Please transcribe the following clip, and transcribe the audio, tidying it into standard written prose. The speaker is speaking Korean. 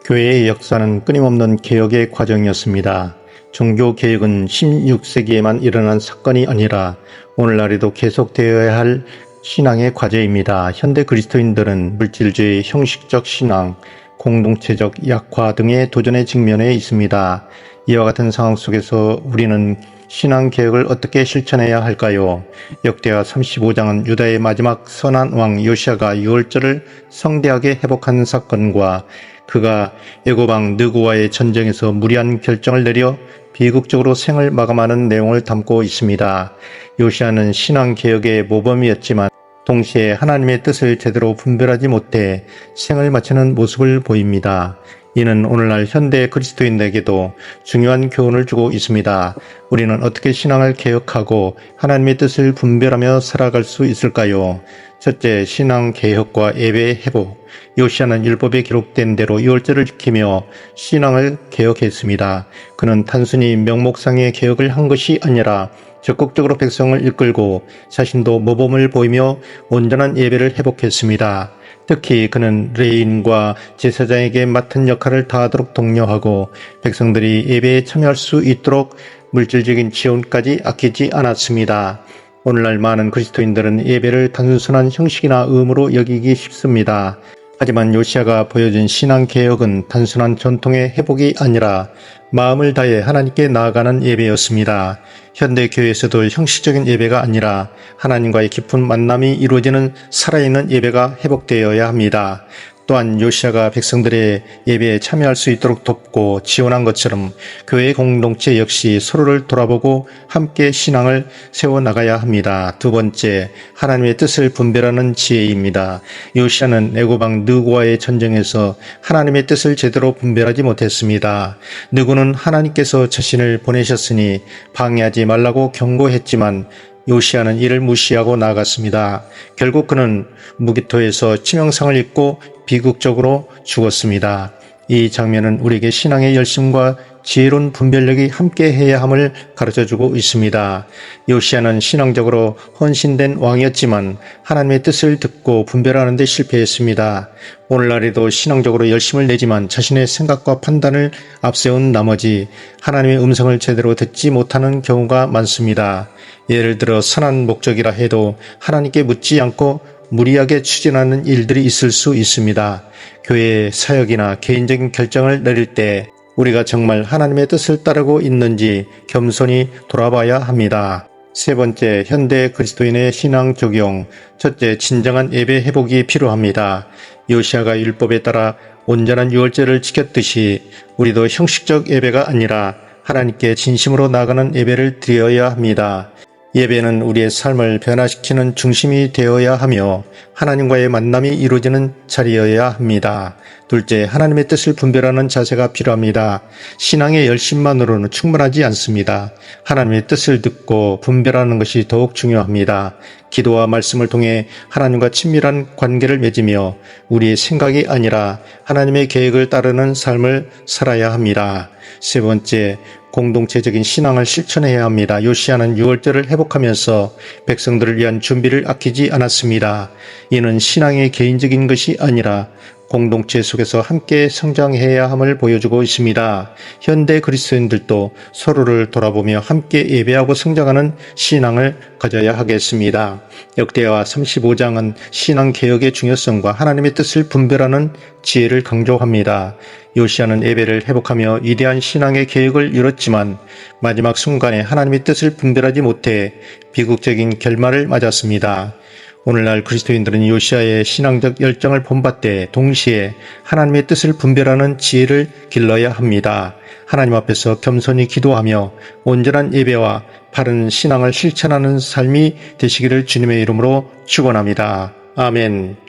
교회의 역사는 끊임없는 개혁의 과정이었습니다. 종교개혁은 16세기에만 일어난 사건이 아니라 오늘날에도 계속되어야 할 신앙의 과제입니다. 현대 그리스도인들은 물질주의, 형식적 신앙, 공동체적 약화 등의 도전에 직면해 있습니다. 이와 같은 상황 속에서 우리는 신앙개혁을 어떻게 실천해야 할까요? 역대하 35장은 유다의 마지막 선한 왕 요시야가 유월절을 성대하게 회복한 사건과 그가 애굽왕 느고와의 전쟁에서 무리한 결정을 내려 비극적으로 생을 마감하는 내용을 담고 있습니다. 요시야는 신앙개혁의 모범이었지만 동시에 하나님의 뜻을 제대로 분별하지 못해 생을 마치는 모습을 보입니다. 이는 오늘날 현대 그리스도인에게도 중요한 교훈을 주고 있습니다. 우리는 어떻게 신앙을 개혁하고 하나님의 뜻을 분별하며 살아갈 수 있을까요? 첫째, 신앙 개혁과 예배 회복. 요시야는 율법에 기록된 대로 유월절을 지키며 신앙을 개혁했습니다. 그는 단순히 명목상의 개혁을 한 것이 아니라 적극적으로 백성을 이끌고 자신도 모범을 보이며 온전한 예배를 회복했습니다. 특히 그는 레위인과 제사장에게 맡은 역할을 다하도록 독려하고 백성들이 예배에 참여할 수 있도록 물질적인 지원까지 아끼지 않았습니다. 오늘날 많은 그리스도인들은 예배를 단순한 형식이나 의무로 여기기 쉽습니다. 하지만 요시야가 보여준 신앙개혁은 단순한 전통의 회복이 아니라 마음을 다해 하나님께 나아가는 예배였습니다. 현대 교회에서도 형식적인 예배가 아니라 하나님과의 깊은 만남이 이루어지는 살아있는 예배가 회복되어야 합니다. 또한 요시야가 백성들의 예배에 참여할 수 있도록 돕고 지원한 것처럼 교회 공동체 역시 서로를 돌아보고 함께 신앙을 세워나가야 합니다. 두 번째, 하나님의 뜻을 분별하는 지혜입니다. 요시야는 애굽왕 느고와의 전쟁에서 하나님의 뜻을 제대로 분별하지 못했습니다. 느고는 하나님께서 자신을 보내셨으니 방해하지 말라고 경고했지만 요시야는 이를 무시하고 나아갔습니다. 결국 그는 무기토에서 치명상을 입고 비극적으로 죽었습니다. 이 장면은 우리에게 신앙의 열심과 지혜로운 분별력이 함께해야 함을 가르쳐주고 있습니다. 요시야는 신앙적으로 헌신된 왕이었지만 하나님의 뜻을 듣고 분별하는 데 실패했습니다. 오늘날에도 신앙적으로 열심을 내지만 자신의 생각과 판단을 앞세운 나머지 하나님의 음성을 제대로 듣지 못하는 경우가 많습니다. 예를 들어 선한 목적이라 해도 하나님께 묻지 않고 무리하게 추진하는 일들이 있을 수 있습니다. 교회의 사역이나 개인적인 결정을 내릴 때 우리가 정말 하나님의 뜻을 따르고 있는지 겸손히 돌아봐야 합니다. 세 번째, 현대 그리스도인의 신앙 적용. 첫째, 진정한 예배 회복이 필요합니다. 요시야가 율법에 따라 온전한 유월절을 지켰듯이 우리도 형식적 예배가 아니라 하나님께 진심으로 나아가는 예배를 드려야 합니다. 예배는 우리의 삶을 변화시키는 중심이 되어야 하며 하나님과의 만남이 이루어지는 자리여야 합니다. 둘째, 하나님의 뜻을 분별하는 자세가 필요합니다. 신앙의 열심만으로는 충분하지 않습니다. 하나님의 뜻을 듣고 분별하는 것이 더욱 중요합니다. 기도와 말씀을 통해 하나님과 친밀한 관계를 맺으며 우리의 생각이 아니라 하나님의 계획을 따르는 삶을 살아야 합니다. 세 번째, 공동체적인 신앙을 실천해야 합니다. 요시야는 유월절을 회복하면서 백성들을 위한 준비를 아끼지 않았습니다. 이는 신앙의 개인적인 것이 아니라 공동체 속에서 함께 성장해야 함을 보여주고 있습니다. 현대 그리스도인들도 서로를 돌아보며 함께 예배하고 성장하는 신앙을 가져야 하겠습니다. 역대하 35장은 신앙개혁의 중요성과 하나님의 뜻을 분별하는 지혜를 강조합니다. 요시야는 예배를 회복하며 위대한 신앙의 계획을 이뤘지만 마지막 순간에 하나님의 뜻을 분별하지 못해 비극적인 결말을 맞았습니다. 오늘날 그리스도인들은 요시야의 신앙적 열정을 본받되 동시에 하나님의 뜻을 분별하는 지혜를 길러야 합니다. 하나님 앞에서 겸손히 기도하며 온전한 예배와 바른 신앙을 실천하는 삶이 되시기를 주님의 이름으로 축원합니다. 아멘.